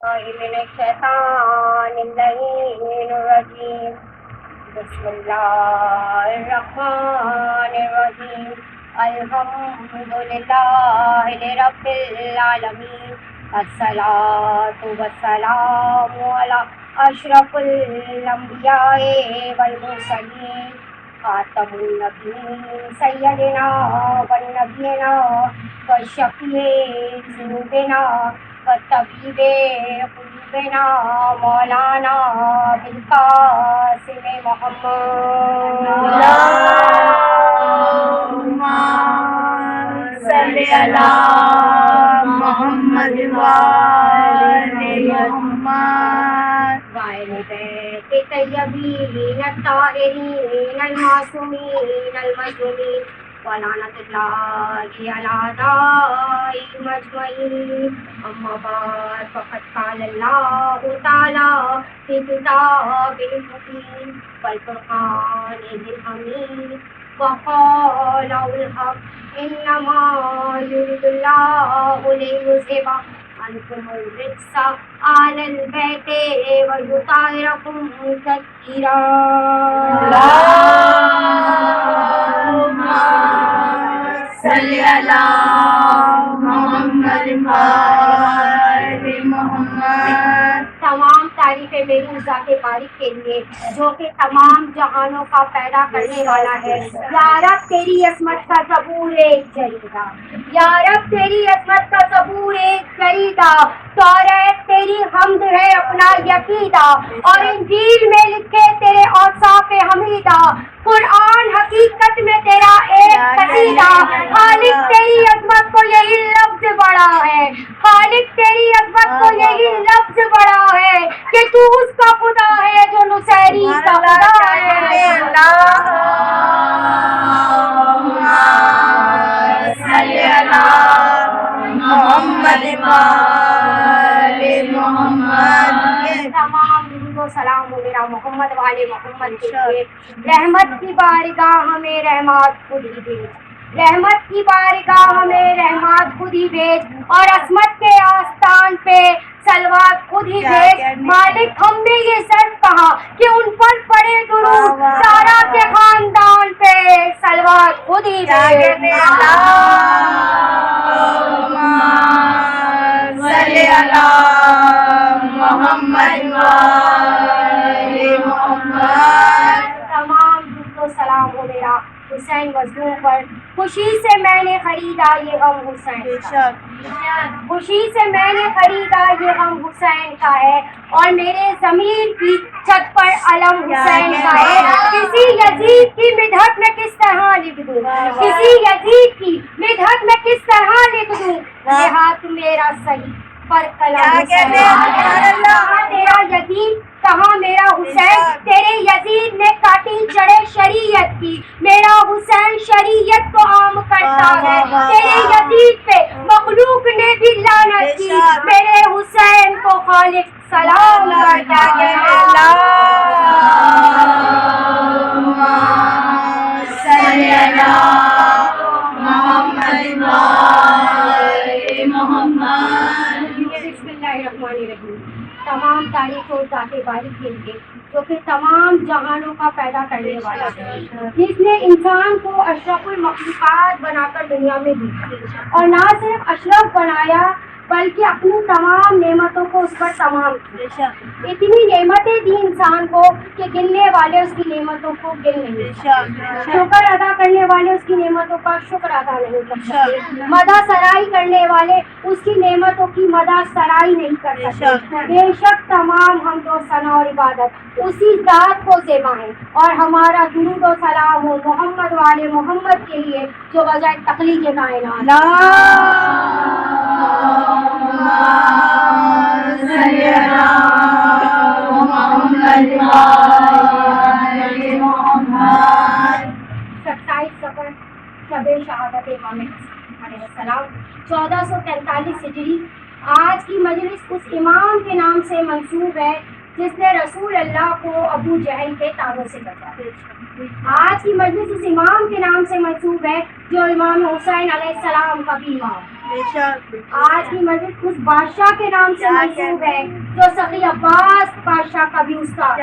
من الشيطان اللعين الرجيم بسم الله الرحمن الرحيم الحمد لله رب العالمين الصلاة والسلام على أشرف الأنبياء والمرسلين خاتم النبيين سيدنا ونبينا وشفيع ذنوبنا وطبيب قلوبنا مولانا بالقاسم محمد اللهم صل على محمد وآل محمد وآل بیت الطیبین الطاہرین المعصومین المظلومین ولعنت اللہ علی اعدائهم اجمعین اما بعد فقد قال اللہ تعالی فی کتابہ المبین والفرقان ذی الحمید وقال الحق انما یرید اللہ لیذہب عنکم الرجس اہل البیت ویطہرکم تطہیرا اللهم صل على محمد وآل محمد. تمام تعریفیں میری ذات باری کے لیے جو کہ تمام جہانوں کا پیدا کرنے والا ہے. یا رب تیری عظمت کا ثبوت ایک جریدہ، یا رب تیری عظمت کا ثبوت ایک جریدہ. توریت تیری حمد ہے اپنا یقیدہ، اور انجیل میں لکھے تیرے اوصاف حمیدہ. قرآن حقیقت میں تیرا ایک قصیدہ. خالق تیری عظمت کو یہی لفظ بڑا ہے، خالق تیری عظمت کو یہی لفظ بڑا ہے کہ تو اس کا خدا ہے جو نصیری کا خدا ہے. اللهم صل على محمد وآل محمد. تمام درود و سلام ہو میرا محمد والے محمد کے لیے. رحمت کی بارگاہ ہمیں رحمات خود ہی بھیج، رحمت کی بارگاہ ہمیں رحمات خود ہی بھیج، اور عصمت کے آستان پہ سلوات خود ہی بھیج. مالک ہم نے یہ سچ کہا کہ ان پر پڑے درود، سارا کے خاندان پہ سلوات خود ہی بھیج. اللهم صل على محمد وآل محمد. تمام درود و سلام ہو میرا حسین مظلوم پر. خوشی سے میں نے خریدا یہ غم حسین کا، خوشی سے میں نے خریدا یہ غم حسین کا ہے، اور میرے ضمیر کی چھت پر علم حسین کا ہے. کسی یزید کی مدحت میں کس طرح لکھ دوں، کسی یزید کی مدحت میں کس طرح لکھ دوں. یہ ہاتھ میرا صحیح پر قلم حسین. کہاں تیرا یزید، کہاں میرا حسین. تیرے یزید نے کاٹی چڑھے شریعت کی، میرا حسین شریعت کو عام کرتا ہے. تیرے یزید پہ مخلوق نے بھی لعنت کی، میرے حسین کو خالق سلام کرتا ہے. اللهم صل على محمد وآل محمد. بسم اللہ الرحمن الرحیم. تمام تعریف و ذات باری کے لیے جو کہ تمام جہانوں کا پیدا کرنے والا ہے، جس نے انسان کو اشرف المخلوقات بنا کر دنیا میں بھیجا، اور نہ صرف اشرف بنایا بلکہ اپنی تمام نعمتوں کو اس پر تمام کیا. اتنی نعمتیں دی انسان کو کہ گننے والے اس کی نعمتوں کو گن نہیں سکتے، شکر ادا کرنے والے اس کی نعمتوں کا شکر ادا نہیں کر سکتے، مدح سرائی کرنے والے اس کی نعمتوں کی مدح سرائی نہیں کر سکتے. بے شک تمام حمد و ثنا اور عبادت اسی ذات کو زیبا ہے، اور ہمارا درود و سلام ہو محمد والے محمد کے لیے جو بجائے تخلیق کائنات. صل على محمد وآل محمد. 27 صفر شب شہادت امام حسین علیہ السلام 1443 ہجری. آج کی مجلس اس امام کے نام سے منسوب ہے جس نے رسول اللہ کو ابو جہل کے تابوں سے بچایا. آج کی مجلس اس امام کے نام سے منسوب ہے جو امام حسین علیہ السلام کا بھی امام. آج کی مجلس اس بادشاہ کے نام سے منسوب ہے جو سخی عباس بادشاہ کا بھی استاد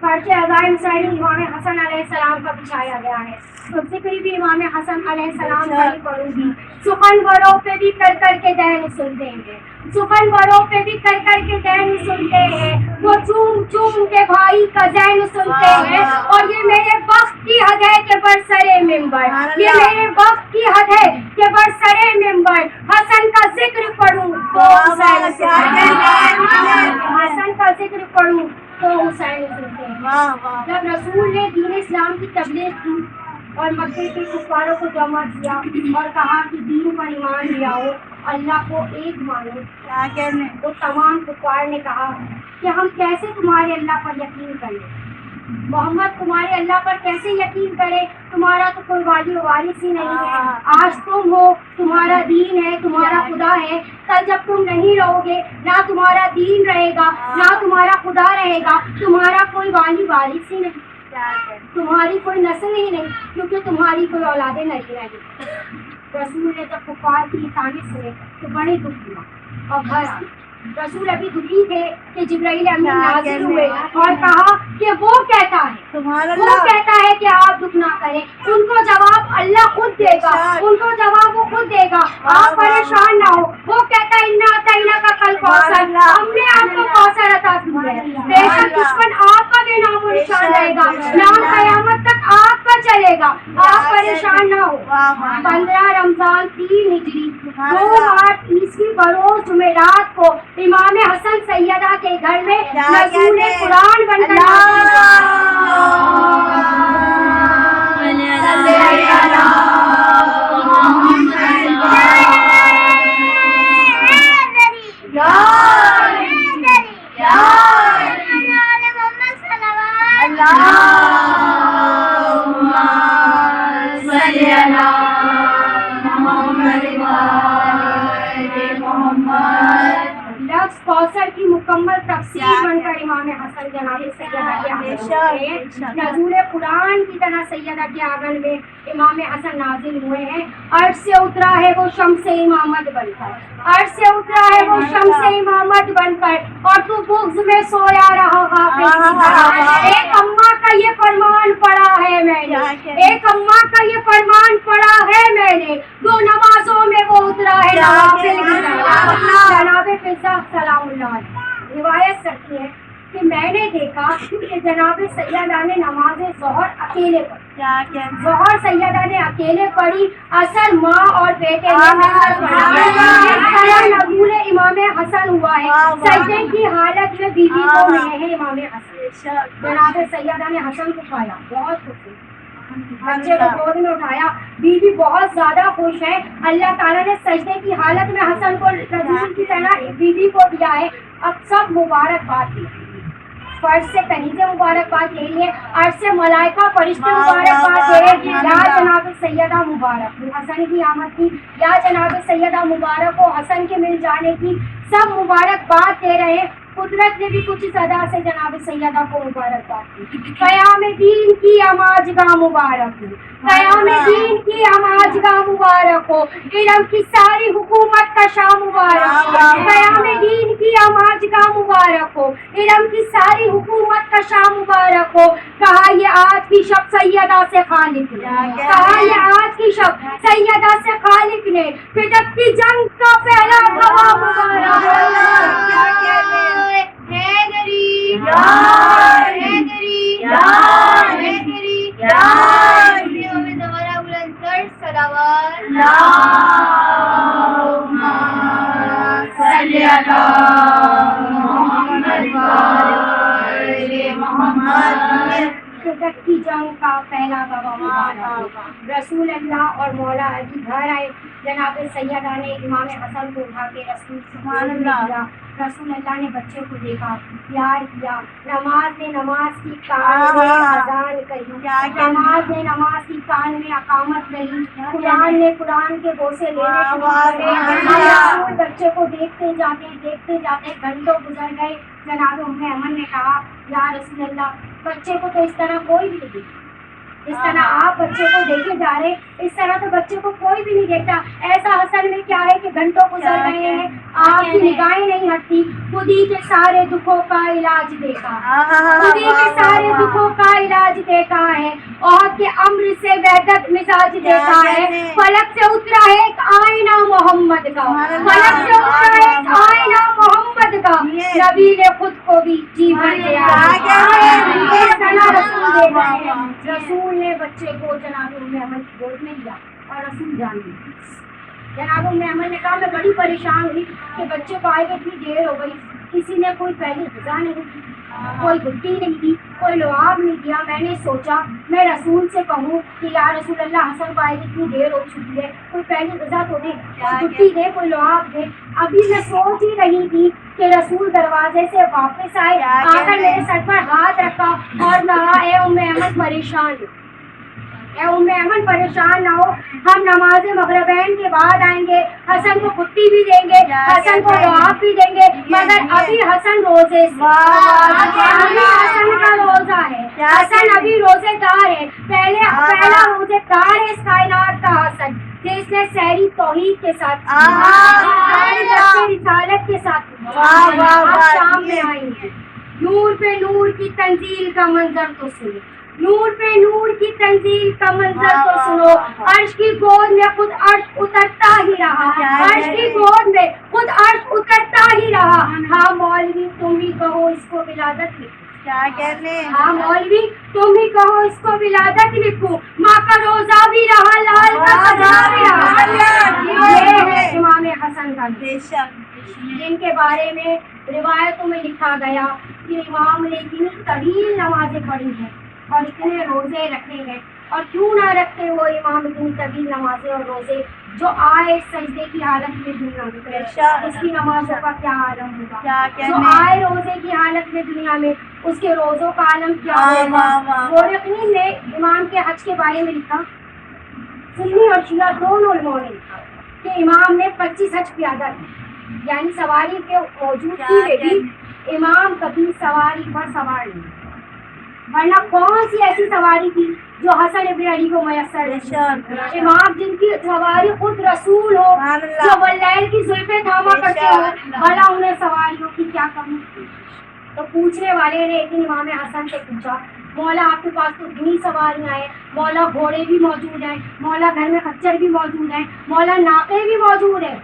فرش عزائم حسین امام حسن علیہ السلام کا بچھایا گیا ہے. تو ذکر بھی امام حسن علیہ السلام کا ہی پڑھوں گی. سخن وروں پہ بھی کر کر کے دین سنتے ہیں, سخن وروں پہ بھی کر کر کے دین سنتے ہیں, وہ چوم چوم کے بھائی کا زین سنتے ہیں. اور یہ میرے وقت کی حد ہے کہ برسرے ممبر, یہ میرے وقت کی حد ہے کہ برسرے ممبر حسن کا ذکر پڑھوں تو حسین حسن کا ذکر پڑھوں تو حسین سنتے ہیں. جب رسول نے دین اسلام کی تبلیغ کی اور مکے کے کفاروں کو جمع کیا اور کہا کہ دین پر ایمان لے آؤ, اللہ کو ایک مانو, تو تمام کفار نے کہا کہ ہم کیسے تمہارے اللہ پر یقین کریں, محمد تمہارے اللہ پر کیسے یقین کرے, تمہارا تو کوئی والی و وارث ہی نہیں ہے. آج تم ہو, تمہارا دین ہے, تمہارا خدا ہے. کل جب تم نہیں رہو گے, نہ تمہارا دین رہے گا, نہ تمہارا خدا رہے گا, تمہارا کوئی والی وارث ہی نہیں, تمہاری کوئی نسل ہی نہیں, کیونکہ تمہاری کوئی اولادیں نہیں رہی. رسول نے جب کفار کی تعریف سنے تو بڑے دکھ ہوا اور گھر آئے. رسول ابھی دکھی تھے کہ جبرائیل امین نازل ہوئے اور کہا کہ وہ کہتا ہے کہ آپ دکھ نہ کریں, ان کو جواب اللہ خود دے گا, ان کو جواب وہ خود دے گا, آپ پریشان نہ ہو. وہ کہتا ہے انا اعطیناک کل کوثر, ہم نے آپ کو کوثر عطا کی ہے, بے شک دشمن آپ کا بے نام و نشان رہے گا, نام قیامت تک آپ کا چلے گا, آپ پریشان نہ ہو. 15 رمضان 3 ہجری 2 مارچ عیسوی بروز جمعرات کو امام حسن سیدہ کے گھر میں نزول قرآن بن کر لفظ کوثر کی مکمل تفسیر بن کر امام حسن جناب سیدہ کے آنگن میں نزول قرآن کی طرح سیدہ کے آنگن میں امام حسن نازل ہوئے ہیں. عرش سے اترا ہے وہ شمس امامت بن کر, عرش سے اترا ہے وہ شمس امامت بن کر, اور تو بغض میں سویا رہا غافل کی طرح. ایک اماں کا یہ فرمان پڑھا ہے میں نے, ایک اماں کا یہ فرمان پڑھا ہے میں نے, 2 نمازوں میں وہ اترا ہے نوافل کی طرح. جناب فضا سلام اللہ علیہ روایت کرتی ہے کہ میں نے دیکھا کہ جناب سیدہ نے نماز ظہر اکیلے پڑھی, ظہر سیدہ نے اکیلے پڑھی, اثر ماں اور بیٹے نے مل کر پڑھی. اس طرح نزول امام حسن ہوا ہے. سجدے کی حالت میں بیوی کو ملے ہیں امام حسن. جناب سیدہ نے حسن کو پایا, بہت خوش, بچے کو گود میں اٹھایا, بیوی بہت زیادہ خوش ہے. اللہ تعالیٰ نے سجدے کی حالت میں حسن کو رسول کی طرح بیوی کو دیا ہے. اب سب مبارکباد دی, فرش سے کنیزیں مبارکباد دے رہی ہے, عرش سے ملائکہ فرشتے مبارکباد دے رہے ہیں. یا جناب سیدہ مبارک حسن کی آمد کی, یا جناب سیدہ مبارک و حسن کے مل جانے کی, سب مبارکباد دے رہے ہیں. قدرت نے بھی کچھ اس ادا سے جناب سیدہ کو مبارکباد دی. قیام دین کی آماج گاہ مبارک ہو, قیام دین کی آماج گاہ مبارک ہو, علم کی ساری حکومت کا شاہ مبارک ہو. قیام دین کی آماج گاہ مبارک ہو, علم کی ساری حکومت کا شاہ مبارک ہو. کہا یہ آج کی شب سیدہ سے خالق نے, کہا یہ آج کی شب سیدہ سے خالق نے, فدق کی جنگ کا پہلا گواہ مبارک ہو. فدق کی جنگ کا پہلا گواہ مبارک. رسول اللہ اور مولا علی گھر آئے. جناب سیدہ نے امام حسن کو اٹھا کے رسول سبحان اللہ, رسول اللہ نے بچے کو دیکھا, پیار کیا. نماز نے نماز کی کان میں اذان کہی, نماز نے نماز کی کان میں اقامت کہی, قرآن نے قرآن کے بوسے لینے شروع کرے. بچے کو دیکھتے جاتے گھنٹوں گزر گئے. جناب ام ایمن نے کہا یا رسول اللہ, بچے کو تو اس طرح کوئی بھی نہیں, جس طرح آپ بچے کو دیکھے جا رہے ہیں اس طرح تو بچے کو کوئی بھی نہیں دیکھتا. ایسا حسن میں کیا ہے کہ گھنٹوں گزر رہے ہیں آپ کی نگاہیں نہیں ہٹتی. خود ہی کے سارے دکھوں کا علاج دیکھا خود ہی کے سارے دکھوں کا علاج دیکھا ہے. اور کے امر سے وحدت مزاج دیکھا ہے. فلک سے اترا ہے ایک آئینہ محمد کا فلک سے اترا ہے ایک آئینہ محمد کا. نبی نے خود کو بھی جی بھر دیا. رسول نے بچے کو جناب محمد کی گود میں لیا اور رسول جان دی. جناب محمد نے کہا میں بڑی پریشان ہوئی کہ بچے کو آئے اتنی دیر ہو گئی, کسی نے کوئی پہلی غذا نہیں دی, کوئی گٹی نہیں دی, کوئی لعاب نہیں دیا. میں نے سوچا میں رسول سے کہوں کہ یا رسول اللہ حسن کو آئے اتنی دیر ہو چکی ہے, کوئی پہلی غذا تو دے, کوئی گٹی دے, کوئی لعاب دے. ابھی میں سوچ ہی رہی تھی کہ رسول دروازے سے واپس آئے, آ کر میرے سر پر ہاتھ رکھا اور کہا اے ام احمد پریشان اے ام احمد پریشان نہ ہو, ہم نماز مغربین کے بعد آئیں گے, حسن کو گٹی بھی دیں گے, حسن کو لعاب بھی دیں گے, مگر ابھی حسن روزے سے ابھی حسن کا روزہ ہے, حسن ابھی روزے دار ہے. پہلا روزے دار ہے اس کائنات کا حسن, جس نے سحری توحید کے ساتھ رسالت کے ساتھ آپ سامنے آئی ہیں. نور پہ نور کی تنزیل کا منظر تو سنو, نور پہ نور کی تنزیل کا منظر تو سنو. عرش کی گود میں خود عرش اترتا ہی رہا, عرش کی گود میں خود عرش اترتا ہی رہا. ہاں مولوی تم ہی کہو اس کو ولادت لکھو, کیا کہنے, ہاں مولوی تم ہی کہو اس کو ولادت لکھو. ماں کا روزہ بھی رہا, لال کا سجا بھی رہا. یہ ہے امام حسن کا جن کے بارے میں روایتوں میں لکھا گیا کہ امام نے اتنی طویل نمازیں پڑھی ہیں اور اتنے روزے رکھے ہیں, اور کیوں نہ رکھتے وہ امام اتنی طویل نمازیں اور روزے. جو آئے سجدے کی حالت میں دنیا میں اس کی نمازوں کا کیا عالم ہوگا, جو آئے روزے کی حالت میں دنیا میں اس کے روزوں کا عالم کیا ہوگا. مورخین نے امام کے حج کے بارے میں لکھا, سنی اور شیعہ دونوں علماء نے لکھا کہ امام نے 25 حج پیادہ کی, یعنی سواری کے موجود کی بھی امام کبھی سواری پر سوار نہیں, ورنہ کون سی ایسی سواری تھی جو حسن ابن علی کو میسر ہے. امام جن کی سواری خود رسول ہو, جو واللیل کی زلفیں تھاما کرتے ہو, بھلا انہیں سواریوں کی کیا کمی تھی. تو پوچھنے والے نے ایک دن امام حسن سے پوچھا, مولا آپ کے پاس تو اتنی سواریاں ہیں, مولا گھوڑے بھی موجود ہیں, مولا گھر میں خچر بھی موجود ہیں, مولا ناقے بھی موجود ہیں,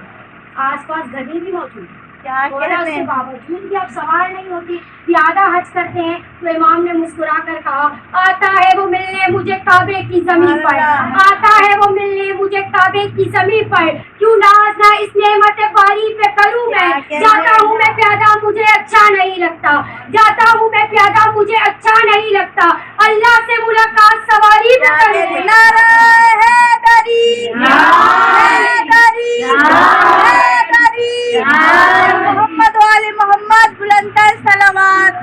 آس پاس گدے بھی موجود ہیں, اس کے باوجود بھی آپ سوار نہیں ہوتی, پیادہ حج کرتے ہیں. تو امام نے مسکرا کر کہا, آتا ہے وہ ملنے مجھے کعبے کی زمین پر, آتا ہے وہ ملنے مجھے کعبے کی زمین پر, کیوں ناز نہ اس نعمت باری پہ کروں میں. جاتا ہوں میں پیادہ مجھے اچھا نہیں لگتا, جاتا ہوں میں پیادہ مجھے اچھا نہیں لگتا, اللہ سے ملاقات سواری پہ کروں. محمد والی محمد بلندر سلامات.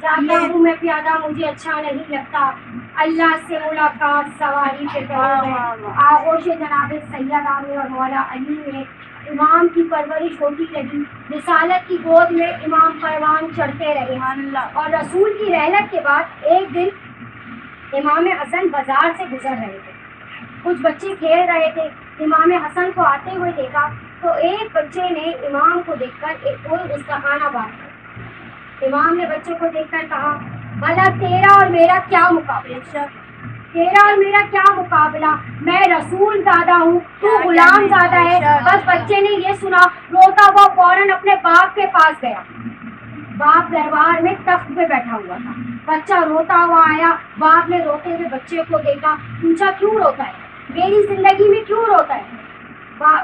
جاتا ہوں میں پیادہ مجھے اچھا نہیں لگتا, اللہ سے ملاقات سواری پہ کروں میں. آغوش جناب سید عامر اور مولا علی میں امام کی پرورش ہوتی رہی, رسالت کی گود میں امام پروان چڑھتے رہے. اور رسول کی رحلت کے بعد ایک دن امام حسن بازار سے گزر رہے تھے, کچھ بچے کھیل رہے تھے. امام حسن کو آتے ہوئے دیکھا تو ایک بچے نے امام کو دیکھ کر کوئی گستاخانہ بات کی. امام نے بچے کو دیکھ کر کہا, بھلا تیرا اور میرا کیا مقابلہ, تیرا اور میرا کیا مقابلہ, میں رسول زادہ ہوں, تو غلام زادہ ہے. بس بچے نے یہ سنا, روتا ہوا فوراً اپنے باپ کے پاس گیا. باپ دربار میں تخت پہ بیٹھا ہوا تھا. بچہ روتا ہوا آیا, باپ نے روتے ہوئے بچے کو دیکھا, پوچھا کیوں روتا ہے, میری زندگی میں کیوں روتا ہے.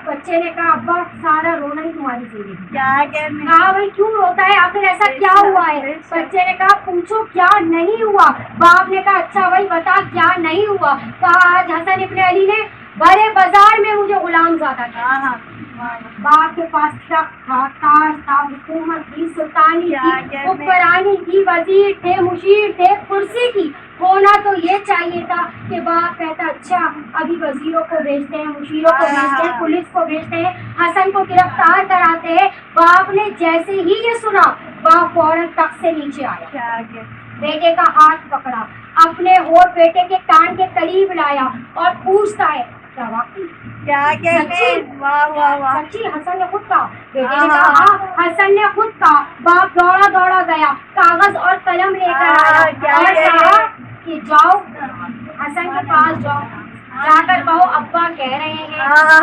بچے نے کہا, ابا سارا رونا ہی تمہاری زندگی. کہا بھائی کیوں روتا ہے, آخر ایسا کیا ہوا ہے. بچے نے کہا پوچھو کیا نہیں ہوا. باپ نے کہا اچھا بھائی بتا کیا نہیں ہوا. کہا آج حسن ابن علی نے بڑے بازار میں مجھے غلام زادہ کیا. باپ کے پاس تخت تھا, تاج تھا, حکومت تھی, سلطانی تھی, حکمرانی تھی, وزیر تھے, مشیر تھے, کرسی کی ہونا تو یہ چاہیے تھا کہ باپ کہتا اچھا ابھی وزیروں کو بھیجتے ہیں، مشیروں کو بھیجتے ہیں، پولیس کو بھیجتے ہیں، حسن کو گرفتار کراتے ہیں۔ باپ نے جیسے ہی یہ سنا باپ فوراً تخت سے نیچے آیا، بیٹے کا ہاتھ پکڑا، اپنے ہونٹ بیٹے کے کان کے قریب لایا اور پوچھتا ہے کیا واقعی سچی؟ حسن نے خود کہا، بیٹے نے کہا ہاں۔ حسن نے خود کہا۔ باپ دوڑا دوڑا گیا، کاغذ اور قلم لے کر آیا اور کہا کہ جاؤ حسن کے پاس جاؤ، جا کر کہو ابا کہہ رہے ہیں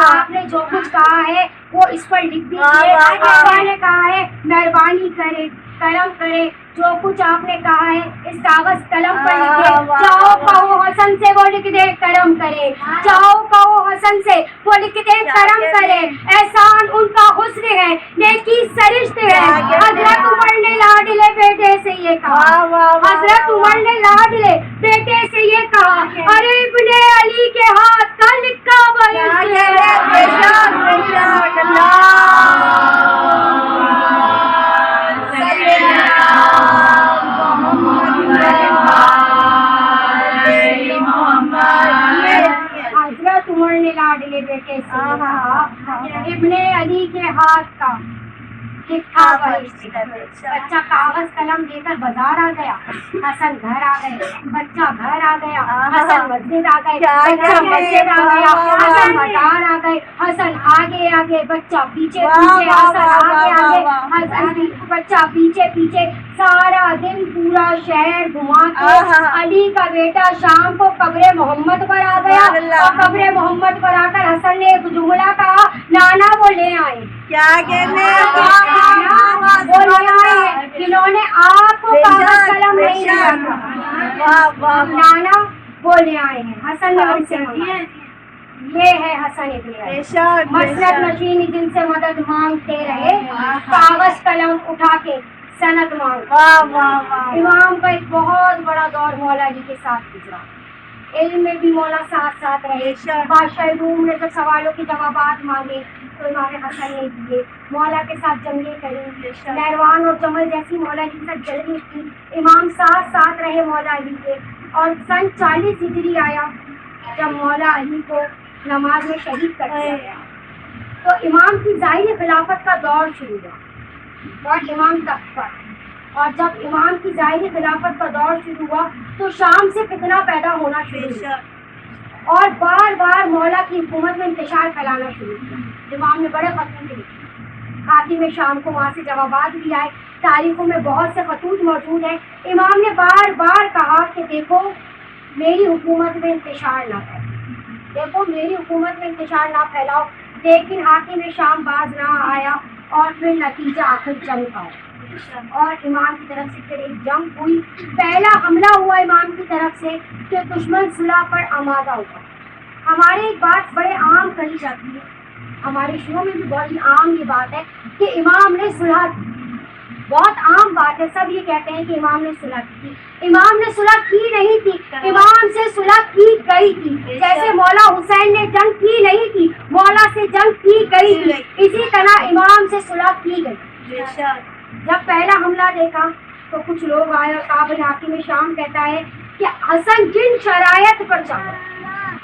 آپ نے جو کچھ کہا ہے وہ اس پر لکھ دیجیے۔ ابا نے کہا ہے مہربانی کرے کرم کرے جو کچھ آپ نے کہا ہے اس کاغذ قلم پر لکھے، جاؤ کہو حسن سے وہ لکھ دے کرم کرے، جاؤ کہو حسن سے وہ لکھ دے کرم کرے، احسان ان کا حسن ہے نیکی سرشت ہے۔ حضرت عمر نے لاڈلے بیٹے سے یہ کہا، حضرت عمر نے لاڈلے بیٹے سے یہ کہا، ارے ابن علی کے ہاتھ کا لکھا حضرت عمر نے لاڈلے بیٹے سے کہا ابن علی کے ہاتھ کا لکھا بچہ کاغذ قلم لے کر بازار آ گیا، حسن گھر آ گئے، بچہ گھر آ گیا، حسن مسجد آ گئے، بچہ مسجد آ گیا، حسن بازار آ گئے، حسن آگے آگے بچہ پیچھے پیچھے، حسن آگے آگے حسن بچہ پیچھے پیچھے، سارا دن پورا شہر گھما کے علی کا بیٹا شام کو قبر محمد پر آ گیا اور قبر محمد پر آ کر حسن نے ایک جملہ کہا، نانا وہ لے آئے وہ لے آئے جنہوں نے آپ کو کاغذ قلم نہیں دیا تھا، نانا وہ لے آئے ہیں۔ حسن نے ان سے مانگا، یہ ہے حسن ابن علی، مسند نشین جن سے مدد مانگتے رہے، کاغذ قلم اٹھا کے سند مانگ۔ امام کا ایک بہت بڑا دور مولا علی کے ساتھ گزرا، علم میں بھی مولا ساتھ ساتھ رہے۔ بادشاہ روم نے جب سوالوں کے جوابات مانگے تو امام حسن نے دیے، مولا کے ساتھ جنگیں کریں، نہروان اور جمل جیسی مولا علی کے ساتھ جنگیں کی، امام ساتھ ساتھ رہے مولا علی کے۔ اور سن 40 ہجری آیا جب مولا علی کو نماز میں شہید کر دیا گیا تو امام کی ظاہری خلافت کا دور شروع ہوا اور امام تخت پر، اور جب امام کی ظاہری خلافت کا دور شروع ہوا تو شام سے فتنہ پیدا ہونا شروع ہوا اور بار بار مولا کی حکومت میں انتشار پھیلانا شروع کیا۔ امام نے بڑے خطوط لکھے، خاتم شام کو وہاں سے جوابات بھی آئے، تاریخوں میں بہت سے خطوط موجود ہیں۔ امام نے بار بار کہا کہ دیکھو میری حکومت میں انتشار نہ پھیلاؤ، دیکھو میری حکومت میں انتشار نہ پھیلاؤ، لیکن حاکم شام باز نہ آیا اور پھر نتیجہ آخر جنگ کا ہوا اور امام کی طرف سے پھر ایک جنگ ہوئی۔ پہلا حملہ ہوا امام کی طرف سے کہ دشمن صلح پر آمادہ ہوا۔ ہمارے ایک بات بڑے عام کہی جاتی ہے، ہمارے شروع میں بھی بڑی عام یہ بات ہے کہ امام نے صلح کی، بہت عام بات ہے، سب یہ کہتے ہیں کہ امام نے صلح کی، امام نے صلح کی نہیں تھی، امام سے صلح کی گئی تھی۔ جیسے مولا حسین نے جنگ کی نہیں تھی، مولا سے جنگ کی گئی تھی، اسی طرح امام سے صلح کی گئی۔ جب پہلا حملہ دیکھا تو کچھ لوگ آئے اور کابل حاکم شام کہتا ہے کہ حسن جن شرائط پر چاہے،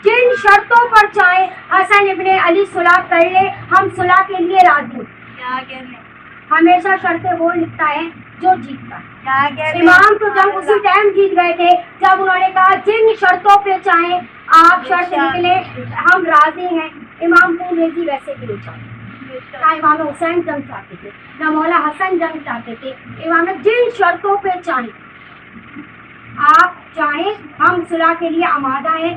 جن شرطوں پر چاہے حسن ابن علی صلح کر لے، ہم صلح کے لیے راضی ہیں۔ ہمیشہ شرطیں وہ لکھتا ہے جو جیتتا ہے۔ امام تو جنگ اسی ٹائم جیت گئے تھے جب انہوں نے کہا جن شرطوں پہ چاہیں آپ شرط نکلے ہم راضی ہیں۔ امام کو انگریزی ویسے بھی نہیں چاہتے، نہ امام حسین جنگ چاہتے تھے، نہ مولا حسن جنگ چاہتے تھے۔ امام نے جن شرطوں پہ چاہیں آپ چاہیں ہم صلح کے لیے آمادہ ہیں،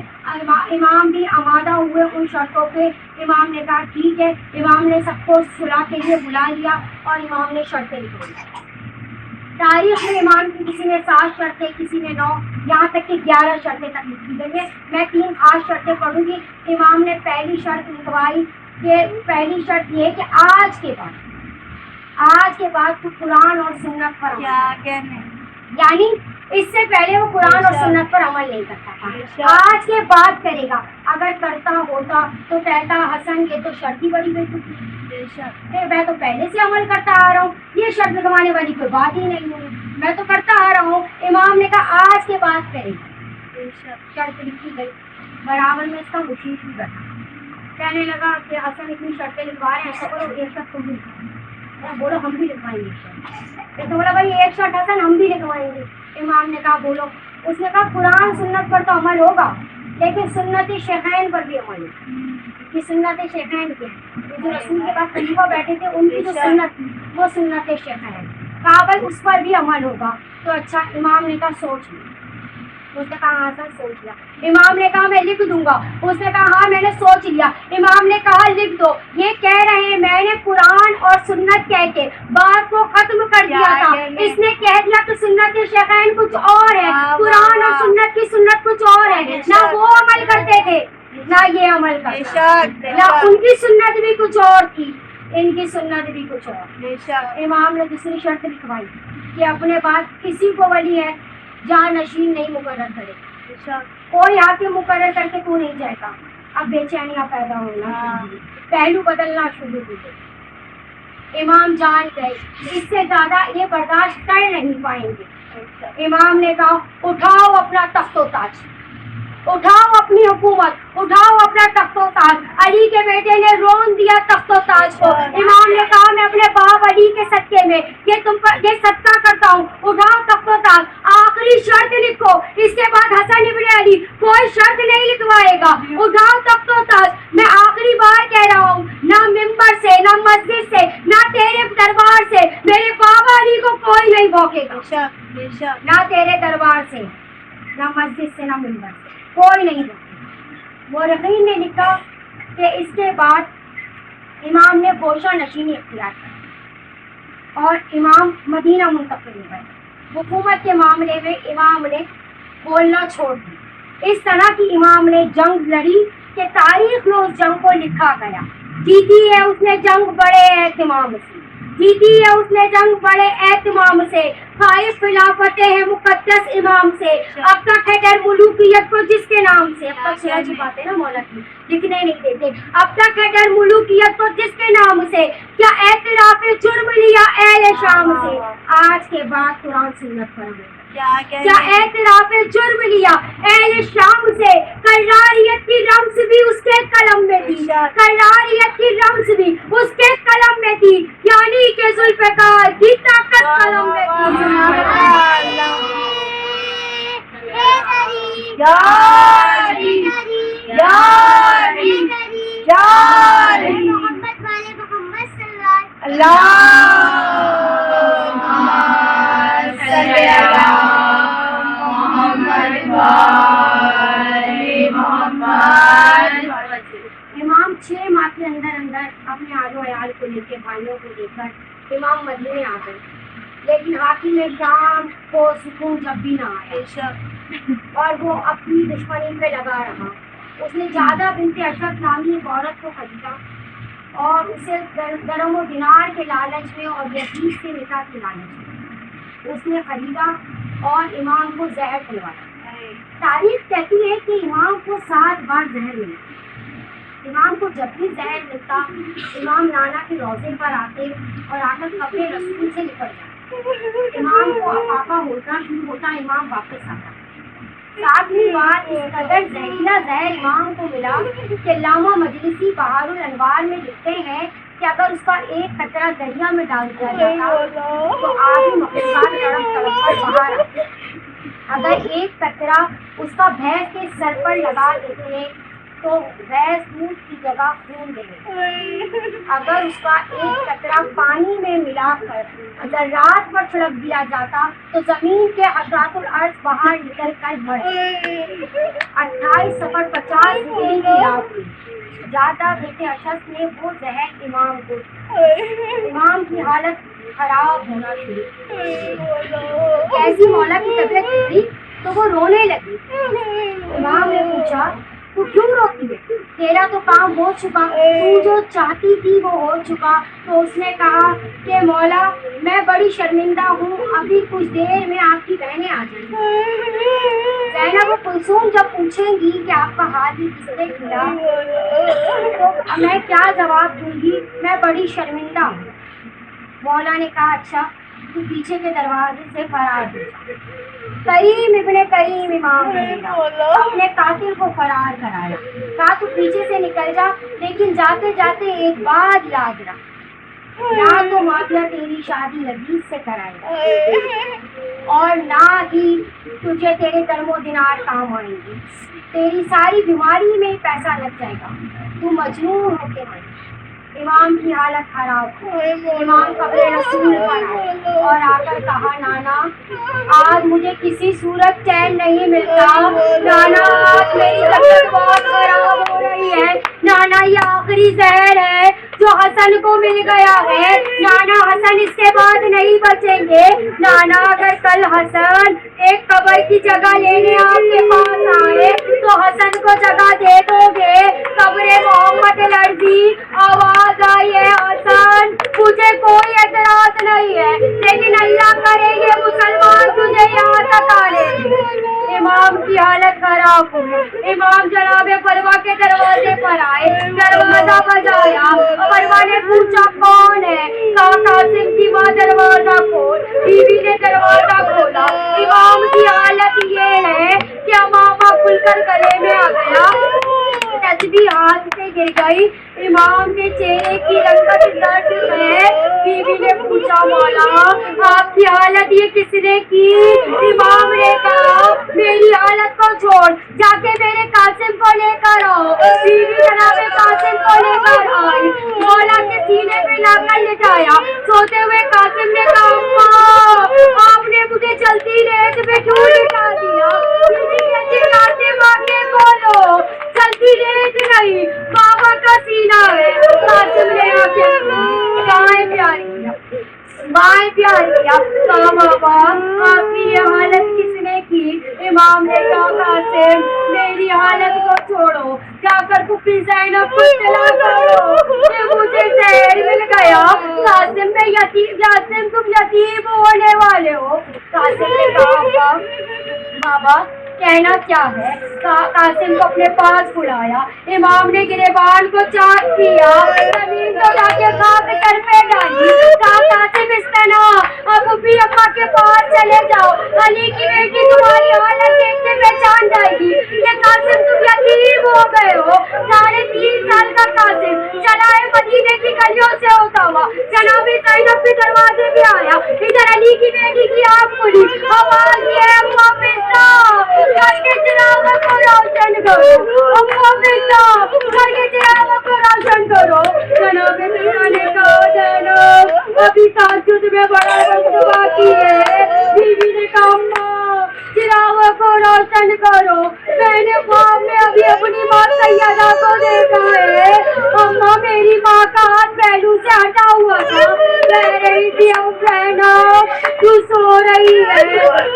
امام بھی آمادہ ہوئے ان شرطوں پہ۔ امام نے کہا ٹھیک ہے، امام نے سب کو صلح کے لیے بلا لیا اور امام نے شرطیں لکھی۔ تاریخ میں امام کی کسی نے 7 شرطیں، کسی نے 9، یہاں تک کہ 11 شرطیں تک لکھی گئی ہیں۔ میں 3 خاص شرطیں پڑھوں گی۔ امام نے پہلی شرط لکھوائی کہ پہلی شرط یہ ہے کہ آج کے بعد تو قرآن اور سنت پر یعنی اس سے پہلے وہ قرآن اور سنت پر عمل نہیں کرتا تھا، آج کے بعد کرے گا۔ اگر کرتا ہوتا تو کہتا حسن یہ تو شرط ہی بڑی بیٹی، میں تو پہلے سے عمل کرتا آ رہا ہوں، یہ شرط لگوانے والی کوئی بات ہی نہیں ہے، میں تو کرتا آ رہا ہوں۔ امام نے کہا آج کے بعد کرے گا، شرط لکھی گئی، برابر میں اس کا مشیر بھی بیٹھا، کہنے لگا کہ حسن اتنی شرطیں لکھوا رہے ہیں، ایسا کرو ایک شرط تم بھی لکھواؤ، بولو ہم بھی لکھوائیں گے شرط، تو بولا بھائی ایک شرط حسن ہم بھی لکھوائیں گے۔ امام نے کہا بولو، اس نے کہا قرآن سنت پر تو عمل ہوگا لیکن سنت شیخین پر بھی عمل ہوگا، کہ سنت شیخین کے جو رسول کے بعد خلیفہ بیٹھے تھے ان کی جو سنت تھی وہ سنت شیخین، کہا بھائی اس پر بھی عمل ہوگا۔ تو اچھا، امام نے کہا سوچ لیا، اس نے کہا ہاں سر سوچ لیا۔ امام نے کہا میں لکھ دوں گا، اس نے کہا ہاں میں نے سوچ لیا۔ امام نے کہا لکھ دو، یہ کہہ رہے ہیں میں نے قرآن اور سنت کہہ کے بات کو ختم کر دیا تھا، اس نے کہہ دیا کہ سنت شیخین کچھ اور ہے، قرآن اور سنت کی سنت کچھ اور ہے، نہ وہ عمل کرتے تھے نہ یہ عمل کرتے، نہ ان کی سنت بھی کچھ اور تھی، ان کی سنت بھی کچھ اور۔ امام نے دوسری شرط لکھوائی کہ اپنے بعد کسی کو ولی ہے جہاں نشین نہیں مقرر کرے، کوئی حاکم مقرر کر کے تو نہیں جائے گا۔ اب بے چینیاں پیدا ہونا شروع ہوئی، پہلو بدلنا شروع ہوئے، امام جان گئے اس سے زیادہ یہ برداشت کر نہیں پائیں گے۔ امام نے کہا اٹھاؤ اپنا تخت و تاج، اٹھاؤ اپنی حکومت، اٹھاؤ اپنا تخت و تاج۔ علی کے بیٹے نے رون دیا تخت و تاج کو، امام نے کہا میں اپنے باپ علی کے صدقے میں یہ تم پر یہ صدقہ کرتا ہوں، اٹھاؤ تخت و تاج۔ آخری شرط لکھو، اس کے بعد حسن ابن علی کوئی شرط نہیں لکھوائے گا، اٹھاؤ تخت و تاج۔ میں آخری بار کہہ رہا ہوں، نہ ممبر سے نہ مسجد سے نہ تیرے دربار سے میرے بابا علی کو کوئی نہیں بھوکے گا، نہ تیرے دربار سے نہ مسجد سے نہ ممبر سے کوئی نہیں بھوکے گا۔ مورخین نے لکھا کہ اس کے بعد امام نے گوشہ نشینی اختیار کی اور امام مدینہ منتقل ہو گئے۔ حکومت کے معاملے میں امام نے بولنا چھوڑ دی، اس طرح کی امام نے جنگ لڑی کہ تاریخ میں اس جنگ کو لکھا گیا۔ جیتی ہے اس نے جنگ بڑے اہتمام سے، جیتی ہے اس نے جنگ بڑے اہتمام سے، خائف خلافت ہے مقدس امام سے، اب تک ہے ڈر ملوکیت کو جس کے نام سے۔ اب تک سمجھ باتیں نا مولا کی لکھنے نہیں دیتے، اب تک ہے ڈر ملوکیت کو جس کے نام سے، کیا اعتراف جرم لیا اہل شام سے، آج کے بعد قرآن سنت پر عمل، کیا اعتراف جرم لیا اہل شام سے، قراریت کی رمز بھی اس کے قلم میں تھی، قراریت کی رمز بھی اس کے قلم میں تھی، یعنی کہ ذوالفقار کی طاقت قلم میں امام 6 ماہ کے اندر اپنے آل و عیال کو لے کے بھائیوں کو لے کر امام مدینے آ گئے، لیکن حاکم شام کو سکون جب بھی نہ آیا اور وہ اپنی دشمنی پہ لگا رہا۔ اس نے جادہ بنت اشرف نامی ایک عورت کو خریدا اور اسے درہم و دینار کے لالچ میں اور یزید سے نکاح کے لالچ میں اس نے خریدا اور امام کو زہر پلوایا۔ تاریخ کہتی ہے کہ امام کو 7 بار زہر ملا۔ امام کو جب بھی زہر ملتا امام نانا کے روضے پر آتے اور آ کر کپڑے رسول سے لپٹ جاتے، امام کو افاقہ ہونا شروع ہوتا، امام واپس آتا۔ 7ویں بار اس قدر زہریلا زہر امام کو ملا کہ علامہ مجلسی بہار الانوار میں لکھتے ہیں کہ اگر اس کا ایک قطرہ دریا میں ڈال دیا جاتا تو آگے مخلوقات تڑپ تڑپ کر باہر آتے۔ اگر ایک قطرہ اس کا بھینس کے سر پر لگا دیتے تو بھینس دودھ کی جگہ خون دے گی۔ اگر اس کا ایک قطرہ پانی میں ملا کر ذرات پر چھڑک دیا جاتا تو زمین کے حشرات الارض باہر نکل کر مر جاتے۔ 28 صفر 50 ہجری کی رات ہوئی، جاتا بنت اشرف نے وہ زہر امام کو، امام کی حالت خراب ہونا شروع، کیسی مولا کی طبیعت بگڑی تو وہ رونے لگی۔ امام نے پوچھا تو کیوں روتی ہے؟ تیرا تو کام ہو چکا، تو جو چاہتی تھی وہ ہو چکا۔ تو اس نے کہا کہ مولا میں بڑی شرمندہ ہوں، ابھی کچھ دیر میں آپ کی بہنیں آ جائیں گی، زینب و کلثوم جب پوچھیں گی کہ آپ کا ہاتھ ہی کس نے کیا تو میں کیا جواب دوں گی، میں بڑی شرمندہ ہوں۔ مولا نے کہا اچھا تو پیچھے کے دروازے سے فرار ہو جا۔ کریم ابن کریم امام خلیفہ اپنے قاتل کو فرار کرایا، کہا تو پیچھے سے نکل جا، لیکن جاتے جاتے ایک بات یاد رکھ، نہ تو مافیا تیری شادی عزیز سے کرائے گا اور نہ ہی تجھے تیرے درم و دینار کام آئیں گے، تیری ساری بیماری میں ہی پیسہ لگ جائے گا، تو مجنون ہو کے مرے۔ امام کی حالت خراب ہوئی، امام قبر رسول پر آئے اور آ کر کہا نانا آج مجھے کسی صورت چین نہیں ملتا، نانا آج میری طبیعت بہت خراب ہو رہی ہے، نانا یہ آخری زہر ہے جو حسن کو مل گیا ہے، نانا حسن اس کے بعد نہیں بچیں گے، نانا اگر کل حسن ایک قبر کی جگہ لینے آپ کے پاس آئے تو حسن کو جگہ دے دو گے؟ قبر محمد لرزی آواز آئی ہے حسن مجھے کوئی اعتراض نہیں ہے، لیکن اللہ کرے یہ مسلمان تجھے یہاں تک آ لیں۔ امام کی حالت خراب ہوئی، امام جناب پروا کے دروازے پر آئے، دروازہ بجایا، پروا نے پوچھا کون ہے؟ کہا قاسم کی ماں دروازہ کھول، بیوی نے دروازہ کھولا، امام کی حالت یہ ہے کہ امامہ کھل کر گلے میں آ گیا، تسبیح ہاتھ سے گر گئی، امام کے چہرے کی رنگت زرد ہے۔ بیوی نے پوچھا مولا آپ کی حالت یہ کس نے کی؟ امام نے کہا میری حالت کو چھوڑ جا کے میرے قاسم کو لے کر آؤ۔ بیوی جناب قاسم کو لے کر آئی، مولا کے سینے پہ لا کر لٹایا، سوتے ہوئے قاسم نے کہا اماں آپ نے مجھے چلتی ریت پہ کیوں لٹا دیا؟ بیوی کہتی قاسم آنکھیں کھولو، چلتی ریت نہیں بابا کا سینہ ہے۔ قاسم نے بائیں پیار کیا، کہا بابا آپ کی یہ حالت کس نے کی؟ امام نے کہا قاسم میری حالت کو چھوڑو، جا کر پھوپھی زینب کو اطلاع کرو کہ مجھے زہر مل گیا۔ قاسم تم یتیم ہونے والے ہو۔ قاسم نے کہا بابا کہنا کیا ہے؟ قاسم کو اپنے پاس بلایا، امام نے گریبان کو چاک کیا، زمین کو جا کے خاک سر پہ ڈالی، کہا قاسم اس طرح اب بھی اماں کے پاس چلے جاؤ، علی کی بیٹی تمہاری حالت دیکھ کے پہچان جائے گی کہ قاسم تم یتیم ہو گئے ہو۔ 3.5 سال کا قاسم چلا ہے مدینے کی گلیوں سے ہوتا ہوا، جناب زینب کے دروازے پہ آیا، ادھر علی کی بیٹی کی آنکھ کھلی، آواز یہ اماں پسا گھر کے چراغوں کو روشن کرو، اماں پسا گھر کے چراغوں کو روشن کرو۔ جناب پسا نے کہا زینب ابھی تہجد میں بڑا وقت باقی ہے۔ بیوی نے کہا اماں چراغوں کو روشن کرو، میں نے خواب میں ابھی اپنی ماں سیدہ کو دیکھا ہے، اماں میری ماں کا ہاتھ پہلو سے ہٹا ہوا تھا، کہہ رہی تھی اب زینب تو سو رہی ہے،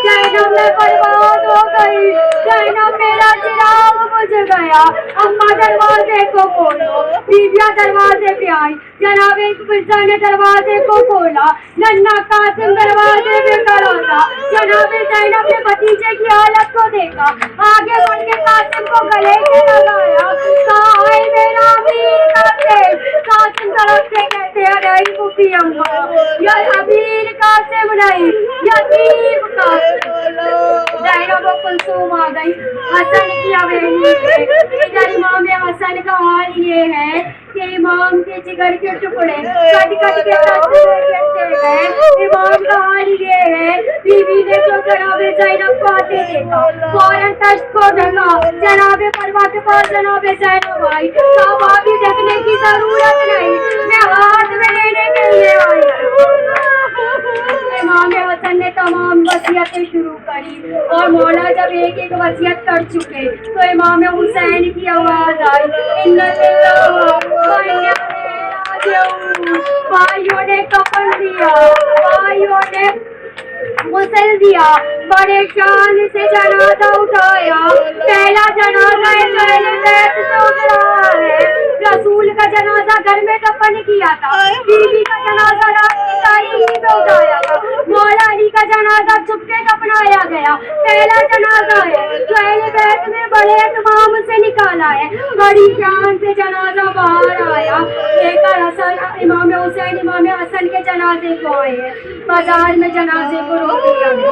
زینب میں برباد ہو گئی، زینب میرا چراغ بجھ گیا، اماں دروازے کو کھولو۔ بیویاں دروازے پہ آئی، جناب پرزا نے دروازے کو کھولا، ننھا قاسم دروازے پہ کھڑا تھا، جناب زینب نے بھتیجے کی حالت کو دیکھا، آگے بڑھ کے قاسم کو گلے سے لگایا، کہا اے میرا امیر قاسم۔ قاسم طرف سے کہتے ہیں نہیں پھوپھی اماں یہ امیر قاسم نہیں یتیم قاسم۔ زینب و کلثوم آ گئی حسن کی حویلی میں، ادھر امام حسن کا حال یہ ہے کہ امام کے جگر کے ٹکڑے کٹ کٹ کے تصویریں گرتے ہیں، امام کا حال یہ ہے۔ بیوی نے جو جناب زینب کو آتے دیکھا فوراً تشت کو ڈھکا، جناب پروا کے پاس جناب زینب آئی، کہا بھابھی ڈھکنے کی ضرورت نہیں، میں ہاتھ میں لینے کے لیے آئی۔ امام حسن نے تمام وصیتیں شروع کری اور مولا جب ایک ایک وصیت کر چکے تو امام حسین کی آواز آئی ان للہ و انا الیہ راجعون۔ بھائیوں نے کفن دیا، بھائیوں نے غسل دیا، بڑے شان سے جنازہ اٹھایا، پہلا جنازہ اہل بیت سے اٹھ رہا ہے۔ رسول کا جنازہ گھر میں دفن کیا تھا، بیوی کا جنازہ رات کی تاریکی میں اٹھایا تھا، مولا علی کا جنازہ چھپ کے دفنایا گیا۔ پہلا جنازہ ہے جو اہل بیت میں بڑے اہتمام سے نکالا ہے، بڑی شان سے جنازہ باہر آیا، لے کر امام حسین امام حسن کے جنازے کو آئے ہیں، بازار میں جنازے کو روک دیا گیا۔